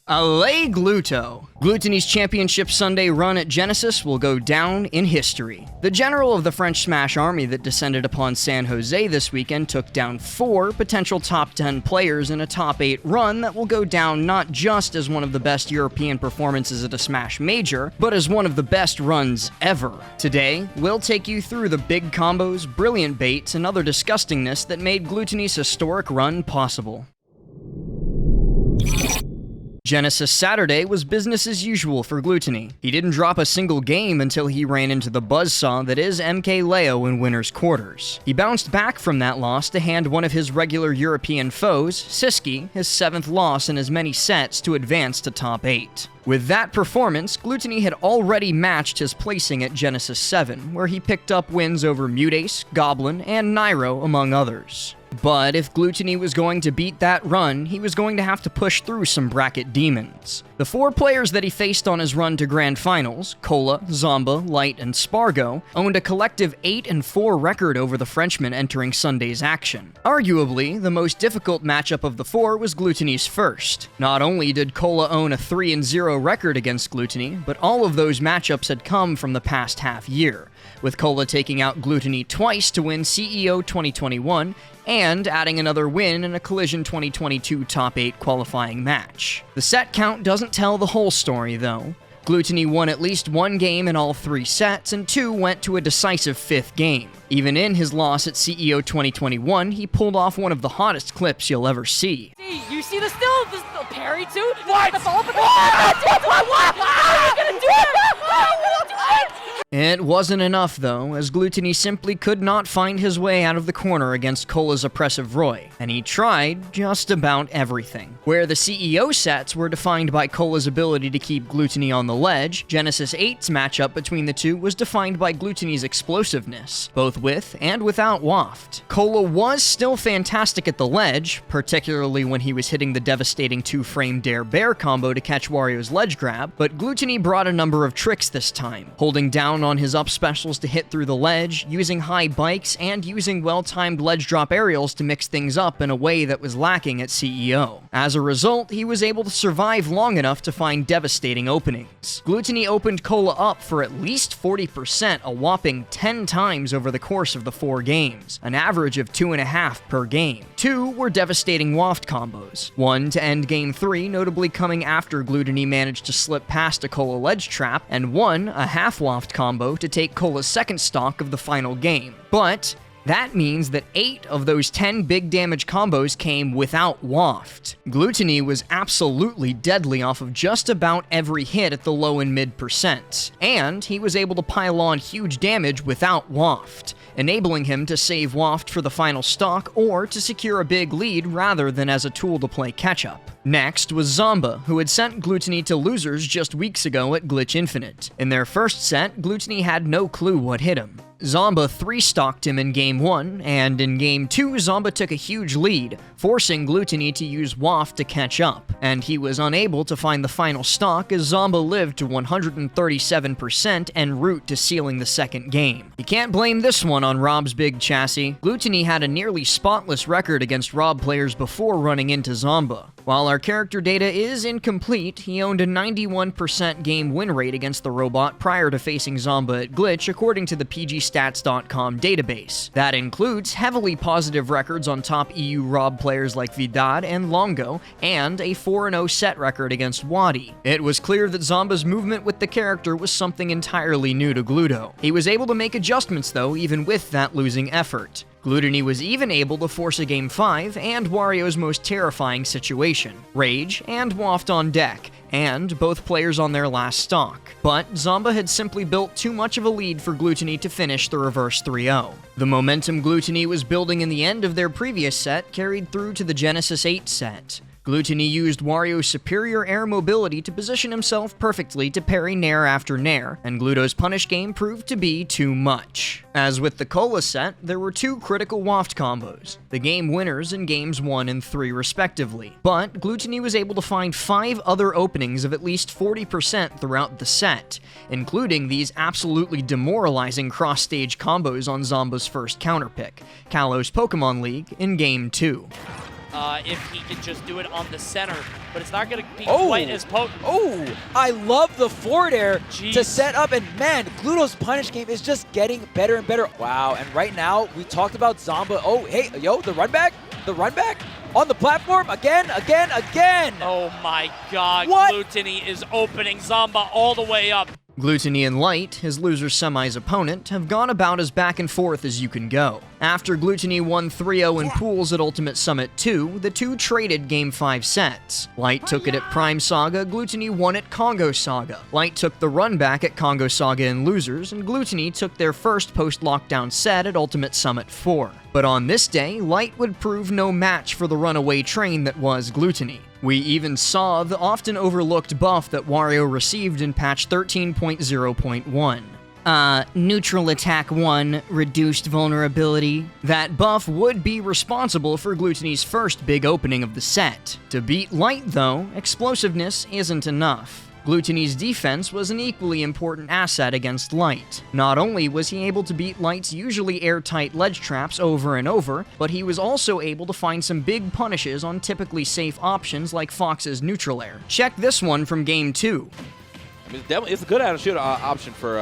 Allez Gluto! Glutonny's championship Sunday run at Genesis will go down in history. The general of the French Smash army that descended upon San Jose this weekend took down 4 potential top 10 players in a top 8 run that will go down not just as one of the best European performances at a Smash Major, but as one of the best runs ever. Today, we'll take you through the big combos, brilliant baits, and other disgustingness that made Glutonny's historic run possible. Genesis Saturday was business as usual for Glutonny. He didn't drop a single game until he ran into the buzzsaw that is MKLeo in winner's quarters. He bounced back from that loss to hand one of his regular European foes, Siski, his 7th loss in as many sets to advance to top 8. With that performance, Glutonny had already matched his placing at Genesis 7, where he picked up wins over Mutace, Goblin, and Nairo, among others. But if Glutonny was going to beat that run, he was going to have to push through some bracket demons. The 4 players that he faced on his run to Grand Finals, Cola, Zomba, Light, and Spargo, owned a collective 8-4 record over the Frenchman entering Sunday's action. Arguably, the most difficult matchup of the 4 was Glutonny's first. Not only did Cola own a 3-0 record against Glutonny, but all of those matchups had come from the past half year, with Cola taking out Glutonny twice to win CEO 2021, and adding another win in a Collision 2022 top 8 qualifying match. The set count doesn't tell the whole story, though. Glutonny won at least 1 game in all 3 sets, and 2 went to a decisive 5th game. Even in his loss at CEO 2021, he pulled off one of the hottest clips you'll ever see. You see the parry too? What? The ball, what? How are you gonna do it? It wasn't enough, though, as Glutonny simply could not find his way out of the corner against Cola's oppressive Roy, and he tried just about everything. Where the CEO sets were defined by Cola's ability to keep Glutonny on the ledge, Genesis 8's matchup between the two was defined by Glutonny's explosiveness, both with and without waft. Cola was still fantastic at the ledge, particularly when he was hitting the devastating 2-frame Dare Bear combo to catch Wario's ledge grab, but Glutonny brought a number of tricks this time, holding down on his up specials to hit through the ledge, using high bikes, and using well-timed ledge drop aerials to mix things up in a way that was lacking at CEO. As a result, he was able to survive long enough to find devastating openings. Glutonny opened Cola up for at least 40% a whopping 10 times over the course of the 4 games, an average of 2.5 per game. 2 were devastating waft combos, 1 to end game 3, notably coming after Glutonny managed to slip past a Cola ledge trap, and 1 a half waft combo to take Cola's 2nd stock of the final game. But that means that 8 of those 10 big damage combos came without waft. Glutonny was absolutely deadly off of just about every hit at the low and mid percents, and he was able to pile on huge damage without waft, enabling him to save waft for the final stock or to secure a big lead rather than as a tool to play catch-up. Next was Zomba, who had sent Glutonny to losers just weeks ago at Glitch Infinite. In their first set, Glutonny had no clue what hit him. Zomba 3-stocked him in Game 1, and in Game 2, Zomba took a huge lead, forcing Glutonny to use waft to catch up, and he was unable to find the final stock as Zomba lived to 137% en route to sealing the 2nd game. You can't blame this one on Rob's big chassis. Glutonny had a nearly spotless record against Rob players before running into Zomba. While our character data is incomplete, he owned a 91% game win rate against the robot prior to facing Zomba at Glitch, according to the PGstats.com database. That includes heavily positive records on top EU Rob players like Vidad and Longo, and a 4-0 set record against WaDi. It was clear that Zomba's movement with the character was something entirely new to Gluto. He was able to make adjustments, though, even with that losing effort. Glutonny was even able to force a Game 5 and Wario's most terrifying situation, Rage and Waft on deck, and both players on their last stock. But Zomba had simply built too much of a lead for Glutonny to finish the reverse 3-0. The momentum Glutonny was building in the end of their previous set carried through to the Genesis 8 set. Glutonny used Wario's superior air mobility to position himself perfectly to parry nair after nair, and Gluto's punish game proved to be too much. As with the Cola set, there were 2 critical waft combos, the game winners in games 1 and 3 respectively, but Glutonny was able to find 5 other openings of at least 40% throughout the set, including these absolutely demoralizing cross-stage combos on Zomba's first counterpick, Kalos Pokemon League, in game 2. if he can just do it on the center, but it's not going to be quite as potent. Oh, I love the forward air Jeez. to set up, and man, Gluto's punish game is just getting better and better. Wow, and right now, we talked about Zomba. Oh, hey, yo, the run back on the platform, again. Oh my god, What? Glutonny is opening Zomba all the way up. Glutonny and Light, his loser semi's opponent, have gone about as back and forth as you can go. After Glutonny won 3-0 in pools at Ultimate Summit 2, the two traded Game 5 sets. Light took it at Prime Saga, Glutonny won at Congo Saga. Light took the run back at Congo Saga in losers, and Glutonny took their first post-lockdown set at Ultimate Summit 4. But on this day, Light would prove no match for the runaway train that was Glutonny. We even saw the often overlooked buff that Wario received in patch 13.0.1. Neutral attack 1, reduced vulnerability. That buff would be responsible for Glutonny's first big opening of the set. To beat Light, though, explosiveness isn't enough. Glutonny's defense was an equally important asset against Light. Not only was he able to beat Light's usually airtight ledge traps over and over, but he was also able to find some big punishes on typically safe options like Fox's neutral air. Check this one from Game 2. I mean, it's a good out-of-shoot option for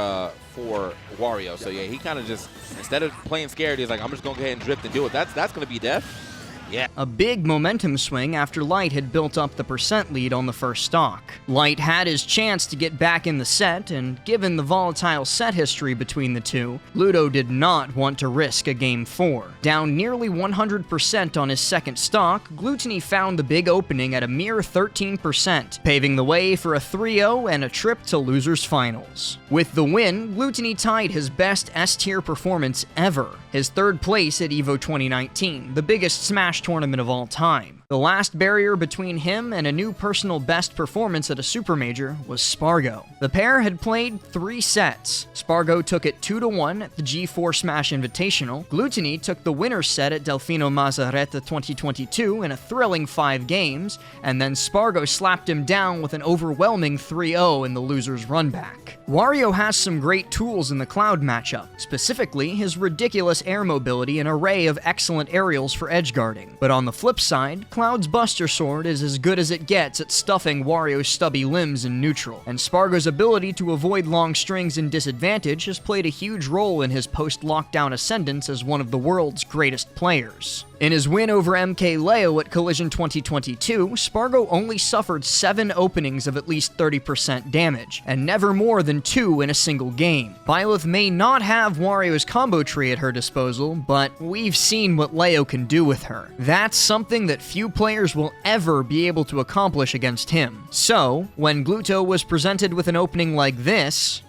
Wario. So yeah, he kind of just, instead of playing scared, he's like, I'm just going to go ahead and drift and do it. That's going to be death. Yeah. A big momentum swing after Light had built up the percent lead on the first stock. Light had his chance to get back in the set, and given the volatile set history between the two, Gluto did not want to risk a Game 4. Down nearly 100% on his second stock, Glutonny found the big opening at a mere 13%, paving the way for a 3-0 and a trip to Losers Finals. With the win, Glutonny tied his best S-tier performance ever, his third place at EVO 2019, the biggest Smash tournament of all time. The last barrier between him and a new personal best performance at a super major was Spargo. The pair had played 3 sets. Spargo took it 2-1 at the G4 Smash Invitational. Glutonny took the winner's set at Delfino Mazzaretta 2022 in a thrilling 5 games, and then Spargo slapped him down with an overwhelming 3-0 in the loser's runback. Wario has some great tools in the Cloud matchup, specifically his ridiculous air mobility and array of excellent aerials for edge guarding. But on the flip side, Cloud's Buster Sword is as good as it gets at stuffing Wario's stubby limbs in neutral, and Spargo's ability to avoid long strings in disadvantage has played a huge role in his post-lockdown ascendance as one of the world's greatest players. In his win over MK Leo at Collision 2022, Spargo only suffered 7 openings of at least 30% damage, and never more than 2 in a single game. Byleth may not have Wario's combo tree at her disposal, but we've seen what Leo can do with her. That's something that few players will ever be able to accomplish against him. So, when Gluto was presented with an opening like this,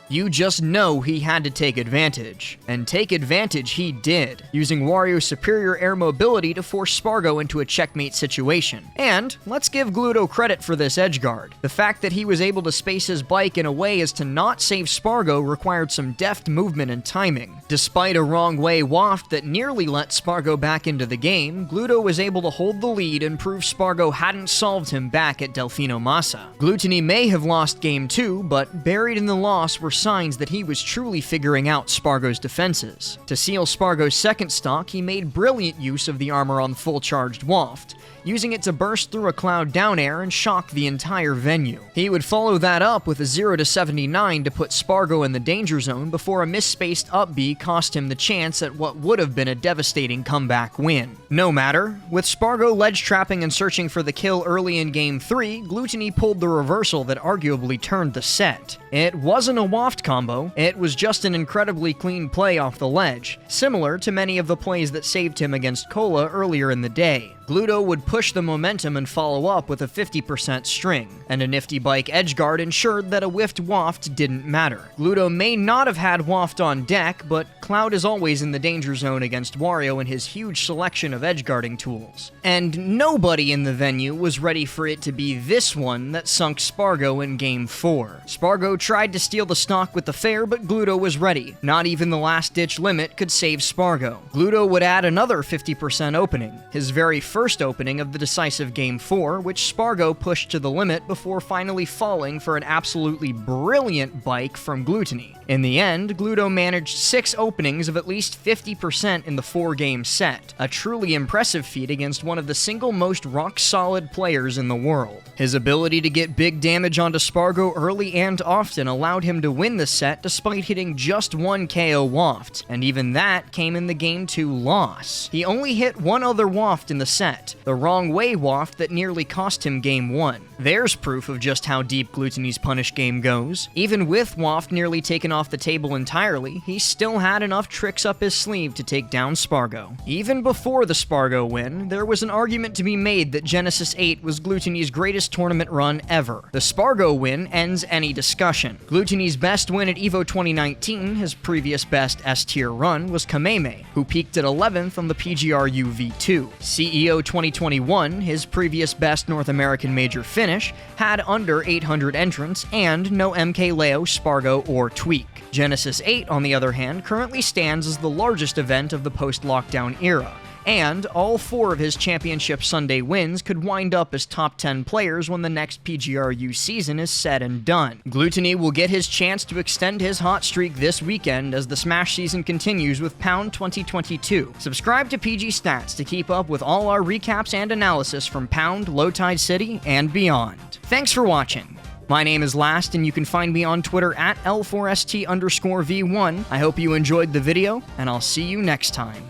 you just know he had to take advantage. And take advantage he did, using Wario's superior air mobility to force Spargo into a checkmate situation. And let's give Gluto credit for this edgeguard. The fact that he was able to space his bike in a way as to not save Spargo required some deft movement and timing. Despite a wrong way waft that nearly let Spargo back into the game, Gluto was able to hold the lead and prove Spargo hadn't solved him back at Delfino Massa. Glutonny may have lost Game 2, but buried in the loss were signs that he was truly figuring out Spargo's defenses. To seal Spargo's second stock, he made brilliant use of the armor on full charged waft, using it to burst through a cloud down air and shock the entire venue. He would follow that up with a 0-79 to put Spargo in the danger zone before a misspaced up B cost him the chance at what would have been a devastating comeback win. No matter, with Spargo ledge trapping and searching for the kill early in Game 3, Glutonny pulled the reversal that arguably turned the set. It wasn't a waft combo, it was just an incredibly clean play off the ledge, similar to many of the plays that saved him against Cola earlier in the day. Gluto would push the momentum and follow up with a 50% string, and a nifty bike edgeguard ensured that a whiffed waft didn't matter. Gluto may not have had waft on deck, but Cloud is always in the danger zone against Wario and his huge selection of edgeguarding tools. And nobody in the venue was ready for it to be this one that sunk Spargo in Game 4. Spargo tried to steal the stock with the fair, but Gluto was ready. Not even the last-ditch limit could save Spargo. Gluto would add another 50% opening, his very first first opening of the decisive Game 4, which Spargo pushed to the limit before finally falling for an absolutely brilliant bike from Glutonny. In the end, Gluto managed 6 openings of at least 50% in the 4-game set, a truly impressive feat against one of the single most rock-solid players in the world. His ability to get big damage onto Spargo early and often allowed him to win the set despite hitting just 1 KO waft, and even that came in the Game 2 loss. He only hit 1 other waft in the set, the wrong way waft that nearly cost him Game 1. There's proof of just how deep Glutonny's punish game goes. Even with waft nearly taken off the table entirely, he still had enough tricks up his sleeve to take down Spargo. Even before the Spargo win, there was an argument to be made that Genesis 8 was Glutonny's greatest tournament run ever. The Spargo win ends any discussion. Glutonny's best win at EVO 2019, his previous best S-tier run, was Kameme, who peaked at 11th on the PGRU V2. CEO 2021, his previous best North American major finish, had under 800 entrants and no MK Leo, Spargo, or Tweak. Genesis 8, on the other hand, currently stands as the largest event of the post-lockdown era, and all 4 of his Championship Sunday wins could wind up as top 10 players when the next PGRU season is said and done. Glutonny will get his chance to extend his hot streak this weekend as the Smash season continues with Pound 2022. Subscribe to PGstats to keep up with all our recaps and analysis from Pound, Low Tide City, and beyond. Thanks for watching. My name is Last, and you can find me on Twitter at L4ST_V1. I hope you enjoyed the video, and I'll see you next time.